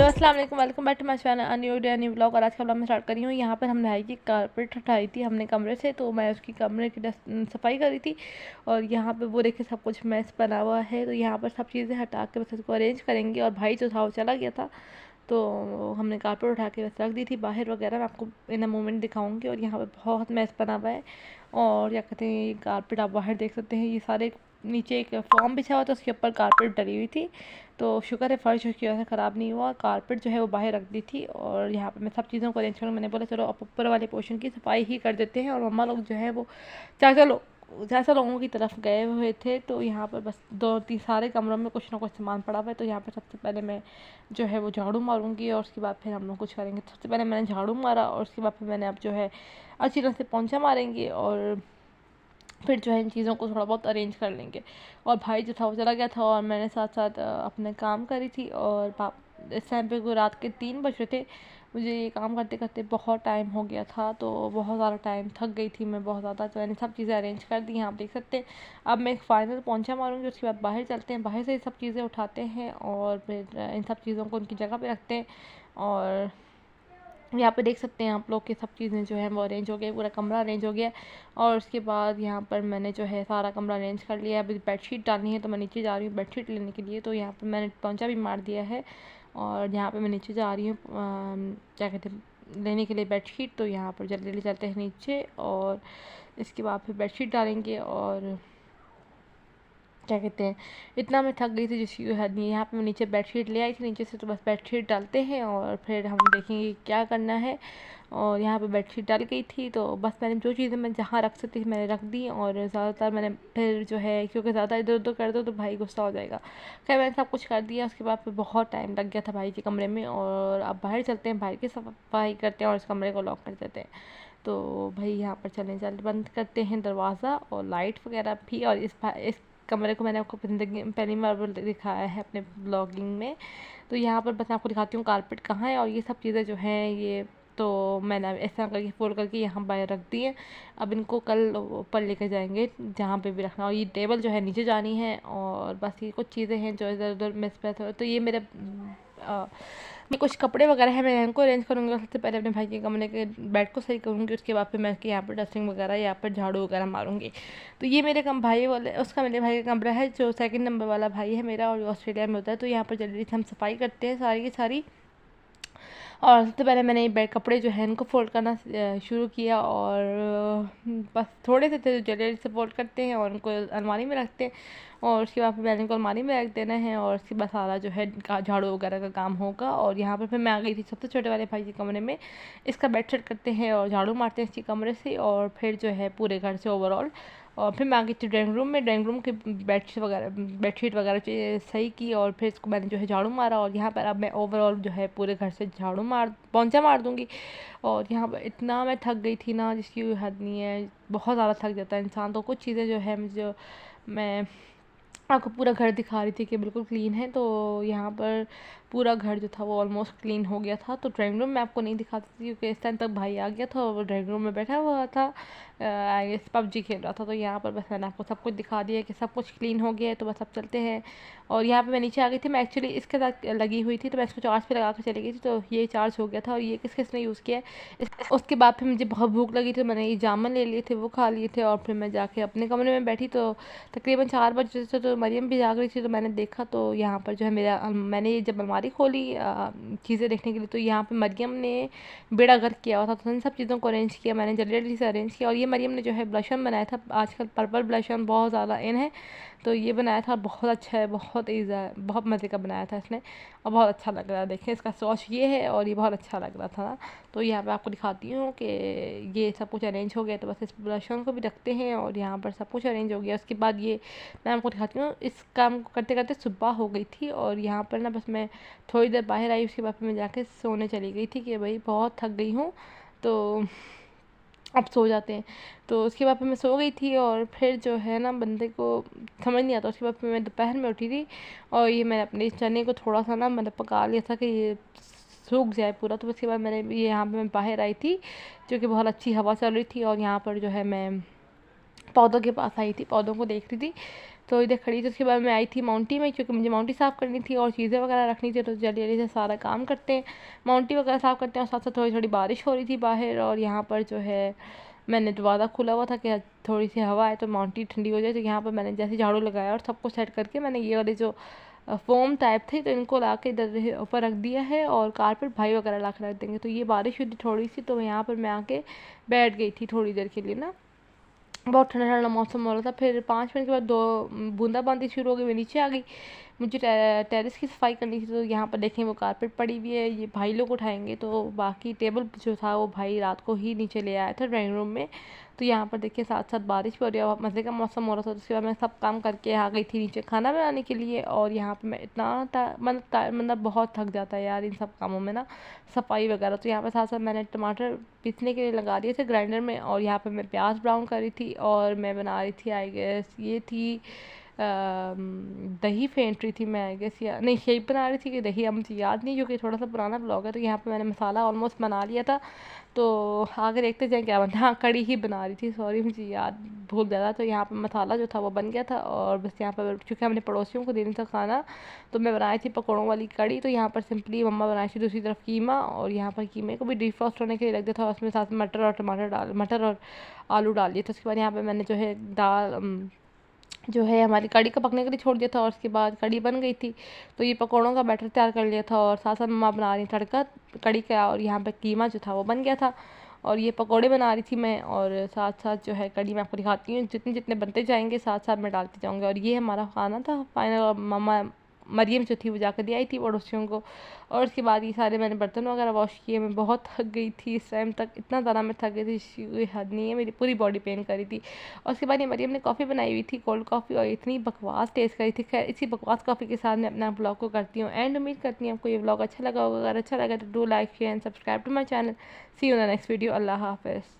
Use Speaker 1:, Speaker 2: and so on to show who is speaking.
Speaker 1: अस्सलाम वालेकुम, welcome back to my channel new day new vlog. और आज का व्लॉग मैं स्टार्ट करी हूँ। यहाँ पर हम नहाई की कारपेट हटाई थी हमने कमरे से, तो मैं उसकी कमरे की सफाई करी थी। और यहाँ पे वो देखिए सब कुछ मैस बना हुआ है, तो यहाँ पर सब चीज़ें हटा के बस उसको अरेंज करेंगे। और भाई जो था वो चला गया था, तो हमने कारपेट उठा के बस रख दी थी बाहर वगैरह। मैं आपको इन अ मोमेंट दिखाऊंगी। और यहाँ पर बहुत मैस बना हुआ है। और क्या कहते हैं, ये कारपेट आप बाहर देख सकते हैं। ये सारे नीचे एक फॉर्म बिछा हुआ था, उसके ऊपर कारपेट डली हुई थी। तो शुक्र है फर्श उसकी वजह से ख़राब नहीं हुआ। कारपेट जो है वो बाहर रख दी थी। और यहाँ पे मैं सब चीज़ों को अरेंज करूँ। मैंने बोला चलो अब ऊपर वाले पोर्शन की सफाई ही कर देते हैं। और मम्मा लोग जो है वो चाचा लोगों की तरफ गए हुए थे। तो यहाँ पर बस दो तीन सारे कमरों में कुछ ना कुछ सामान पड़ा हुआ है। तो यहाँ पर सबसे पहले मैं जो है वो झाड़ू मारूंगी, और उसके बाद फिर हम लोग कुछ करेंगे। सबसे पहले मैंने झाड़ू मारा, और उसके बाद फिर मैंने अब जो है अच्छी तरह से पोंछा मारेंगे, और फिर जो है इन चीज़ों को थोड़ा बहुत अरेंज कर लेंगे। और भाई जो था वो चला गया था, और मैंने साथ साथ अपने काम करी थी। और इस टाइम पे कोई रात के 3 बज रहे थे। मुझे ये काम करते करते बहुत टाइम हो गया था, तो बहुत ज़्यादा टाइम थक गई थी मैं बहुत ज़्यादा। तो मैंने सब चीज़ें अरेंज कर दी हैं, आप देख सकते हैं। अब मैं एक फाइनल पोंछा मारूंगी, उसके बाद बाहर चलते हैं, बाहर से ये सब चीज़ें उठाते हैं, और फिर इन सब चीज़ों को उनकी जगह पे रखते हैं। और यहाँ पे देख सकते हैं आप लोग कि सब चीज़ें जो है वो अरेंज हो गई, पूरा कमरा अरेंज हो गया। और उसके बाद यहाँ पर मैंने जो है सारा कमरा अरेंज कर लिया है। अभी बेडशीट डालनी है, तो मैं नीचे जा रही हूँ बेडशीट लेने के लिए। तो यहाँ पर मैंने पोंछा भी मार दिया है, और यहाँ पे मैं नीचे जा रही हूँ क्या कहते हैं लेने के लिए बेडशीट। तो यहाँ पर जल्दी जल्दी चलते हैं नीचे, और इसके बाद फिर बेडशीट डालेंगे। और क्या कहते हैं, इतना मैं थक गई थी जिसकी हद नहीं। यहाँ पे मैं नीचे बेडशीट ले आई थी नीचे से, तो बस बेडशीट डालते हैं और फिर हम देखेंगे क्या करना है। और यहाँ पे बेडशीट डाल गई थी, तो बस मैंने जो चीज़ें मैं जहाँ रख सकती थी मैंने रख दी। और ज़्यादातर मैंने फिर जो है, क्योंकि ज़्यादा इधर उधर कर दो तो भाई गुस्सा हो जाएगा। खैर मैंने सब कुछ कर दिया। उसके बाद फिर बहुत टाइम लग गया था भाई के कमरे में। और अब बाहर चलते हैं, बाहर की सफाई करते हैं और इस कमरे को लॉक कर देते हैं। तो भाई यहाँ पर चलें, जल्द बंद करते हैं दरवाज़ा और लाइट वगैरह भी। और इस कमरे को मैंने आपको ज़िंदगी में पहली बार दिखाया है अपने ब्लॉगिंग में। तो यहाँ पर बस मैं आपको दिखाती हूँ कारपेट कहाँ है। और ये सब चीज़ें जो हैं ये तो मैंने ऐसा करके फोल्ड करके यहाँ बाहर रख दी है। अब इनको कल ऊपर लेकर जाएंगे जहाँ पे भी रखना। और ये टेबल जो है नीचे जानी है। और बस ये कुछ चीज़ें हैं जो इधर उधर मिसप्लेस हो। तो ये मेरे ये कुछ कपड़े वगैरह है, मैं इनको अरेंज करूँगी। और सबसे पहले अपने भाई के कमरे के बेड को सही करूँगी, उसके बाद फिर मैं इसके यहाँ पर डस्टिंग वगैरह यहाँ पर झाड़ू वगैरह मारूंगी। तो ये मेरे भाई वाले उसका मेरे भाई का कमरा है, जो सेकंड नंबर वाला भाई है मेरा, और ऑस्ट्रेलिया में होता है। तो यहाँ पर जल्दी से हम सफाई करते हैं सारी की सारी। और सबसे पहले मैंने बेड कपड़े जो है इनको फ़ोल्ड करना शुरू किया। और बस थोड़े से थे जो जल्दी से फ़ोल्ड करते हैं और उनको अलमारी में रखते हैं। और उसके बाद फिर मैंने इनको अलमारी में रख देना है। और उसके बाद सारा जो है झाड़ू वगैरह का काम होगा। और यहाँ पर फिर मैं आ गई थी सबसे छोटे वाले भाई के कमरे में। इसका बेड सेट करते हैं और झाड़ू मारते हैं इसके कमरे से, और फिर जो है पूरे घर से ओवरऑल। और फिर मैं आ गई थी ड्राइंग रूम में, ड्राइंग रूम के बेडशीट वगैरह सही की। और फिर इसको मैंने जो है झाड़ू मारा। और यहाँ पर अब मैं ओवरऑल जो है पूरे घर से पोंछा मार दूँगी। और यहाँ पर इतना मैं थक गई थी ना जिसकी कोई हद नहीं है। बहुत ज़्यादा थक जाता है इंसान। तो कुछ चीज़ें जो है जो मैं आपको पूरा घर दिखा रही थी कि बिल्कुल क्लीन है। तो यहाँ पर पूरा घर जो था वो ऑलमोस्ट क्लीन हो गया था। तो ड्राइंग रूम में आपको नहीं दिखाती थी क्योंकि इस टाइम तक भाई आ गया था और वो ड्राइंग रूम में बैठा हुआ था, आई गेस पबजी खेल रहा था। तो यहाँ पर बस मैंने आपको सब कुछ दिखा दिया कि सब कुछ क्लीन हो गया है। तो बस अब चलते हैं। और यहाँ पर मैं नीचे आ गई थी। मैं एक्चुअली इसके साथ लगी हुई थी, तो मैं इसको चार्ज पे लगा कर चली गई थी। तो ये चार्ज हो गया था। और ये किसने यूज़ किया है। उसके बाद फिर मुझे बहुत भूख लगी थी, मैंने ये जामुन ले लिए थे, वो खा लिए थे। और फिर मैं जाके अपने कमरे में बैठी। तो तकरीबन 4 बजे से तो मरियम भी जाग रही थी। तो मैंने देखा तो यहाँ पर जो है मैंने जब अलमारी खोली चीज़ें देखने के लिए, तो यहाँ पे मरियम ने बेड़ा गर्क किया हुआ था। तो इन सब चीज़ों को अरेंज किया मैंने, जल्दी जल्दी से अरेंज किया। और ये मरियम ने जो है ब्लशन बनाया था, आजकल पर्पल ब्लशन बहुत ज़्यादा इन है। तो ये बनाया था, बहुत अच्छा है, बहुत ईज़ा है, बहुत मज़े का बनाया था इसने। और बहुत अच्छा लग रहा है, देखें इसका सॉस ये है और ये बहुत अच्छा लग रहा था। तो यहाँ पे आपको दिखाती हूँ कि ये सब कुछ अरेंज हो गया। तो बस इस ब्लशन को भी रखते हैं और यहाँ पर सब कुछ अरेंज हो गया। उसके बाद ये मैं आपको दिखाती हूँ, इस काम को करते करते सुबह हो गई थी। और यहाँ पर ना बस मैं थोड़ी देर बाहर आई, उसके बाद फिर मैं जाके सोने चली गई थी कि भाई बहुत थक गई हूँ, तो अब सो जाते हैं। तो उसके बाद फिर मैं सो गई थी। और फिर जो है ना बंदे को समझ नहीं आता। उसके बाद फिर मैं दोपहर में उठी थी, और ये मैंने अपने चने को थोड़ा सा ना मतलब पका लिया था कि ये सूख जाए पूरा। तो उसके बाद मैंने ये यहाँ पे मैं बाहर आई थी, जो कि बहुत अच्छी हवा चल रही थी। और यहाँ पर जो है मैं पौधों के पास आई थी, पौधों को देख रही थी। तो इधर खड़ी थी। उसके बाद मैं आई थी माउंटी में, क्योंकि मुझे माउंटी साफ़ करनी थी और चीज़ें वगैरह रखनी थी। तो जल्दी जल्दी से सारा काम करते हैं, माउंटी वगैरह साफ़ करते हैं। और साथ साथ थोड़ी थोड़ी बारिश हो रही थी बाहर, और यहाँ पर जो है मैंने दरवाज़ा खुला हुआ था कि थोड़ी सी हवा आए तो माउंटी ठंडी हो जाए। तो यहाँ पर मैंने जैसे झाड़ू लगाया और सबको सेट करके मैंने ये वाले जो फोम टाइप थे तो इनको ला के इधर ऊपर रख दिया है, और कारपेट भाई वगैरह ला के रख देंगे। तो ये बारिश हुई थी थोड़ी सी, तो यहाँ पर मैं आके बैठ गई थी थोड़ी देर के लिए ना। बहुत ठंडा ठंडा मौसम हो रहा था। फिर 5 मिनट के बाद 2 बूंदाबांदी शुरू हो गई। मैं नीचे आ गई, मुझे टेरेस की सफाई करनी थी। तो यहाँ पर देखें वो कारपेट पड़ी हुई है, ये भाई लोग उठाएंगे। तो बाकी टेबल जो था वो भाई रात को ही नीचे ले आया था ड्राइंग रूम में। तो यहाँ पर देखिए साथ साथ बारिश भी हो रही है, मज़े का मौसम हो रहा था। उसके बाद मैं सब काम करके आ गई थी नीचे खाना बनाने के लिए। और यहाँ पर मैं इतना मतलब बहुत थक जाता है यार इन सब कामों में ना, सफाई वगैरह। तो यहाँ पर साथ साथ मैंने टमाटर पीसने के लिए लगा दिए थे ग्राइंडर में, और यहाँ पर मैं प्याज ब्राउन कर रही थी। और मैं बना रही थी आई गेस ये थी दही फेंट रही थी मैं आई गेस, या नहीं शेक बना रही थी कि दही, अब मुझे याद नहीं क्योंकि थोड़ा सा पुराना ब्लॉग है। तो यहाँ पे मैंने मसाला ऑलमोस्ट बना लिया था। तो आगे देखते जाएँ क्या बनता है। हाँ, कड़ी ही बना रही थी, सॉरी मुझे याद भूल ज़्यादा। तो यहाँ पर मसाला जो था वो बन गया था, और बस यहाँ पर क्योंकि हमने पड़ोसियों को देना था खाना, तो मैं बनाई थी पकौड़ों वाली कड़ी। तो यहाँ पर सिंपली मम्मा बनाई थी दूसरी तरफ कीमा, और यहाँ पर कीमे को भी डिफ्रॉस्ट होने के लिए रख दिया था। और उसमें साथ मटर और टमाटर मटर और आलू डाल दिए थे। उसके बाद यहाँ पर मैंने जो है दाल जो है हमारी कड़ी को पकने के लिए छोड़ दिया था, और उसके बाद कड़ी बन गई थी। तो ये पकौड़ों का बैटर तैयार कर लिया था, और साथ साथ मम्मा बना रही तड़का कड़ी का, और यहाँ पे कीमा जो था वो बन गया था। और ये पकौड़े बना रही थी मैं, और साथ साथ जो है कड़ी मैं आपको दिखाती हूँ। जितने जितने बनते जाएंगे साथ साथ मैं डालती जाऊँगी। और ये हमारा खाना था फाइनल। और मम्मा मरियम जो थी वो जाकर दे आई थी पड़ोसियों को। और उसके बाद ये सारे मैंने बर्तन वगैरह वॉश किए। मैं बहुत थक गई थी इस टाइम तक, इतना ज़्यादा मैं थक गई थी कोई हद नहीं है, मेरी पूरी बॉडी पेन कर रही थी। और उसके बाद ये मरियम ने कॉफ़ी बनाई हुई थी, कोल्ड कॉफ़ी, और इतनी बकवास टेस्ट करी थी। खैर इसी बकवास कॉफ़ी के साथ मैं अपना ब्लॉग को करती हूँ एंड। उम्मीद करती हूँ आपको ये ब्लॉग अच्छा लगा होगा। अगर अच्छा लगा तो do like share and subscribe to my channel. See you in the next video. अल्लाह हाफ़िज़।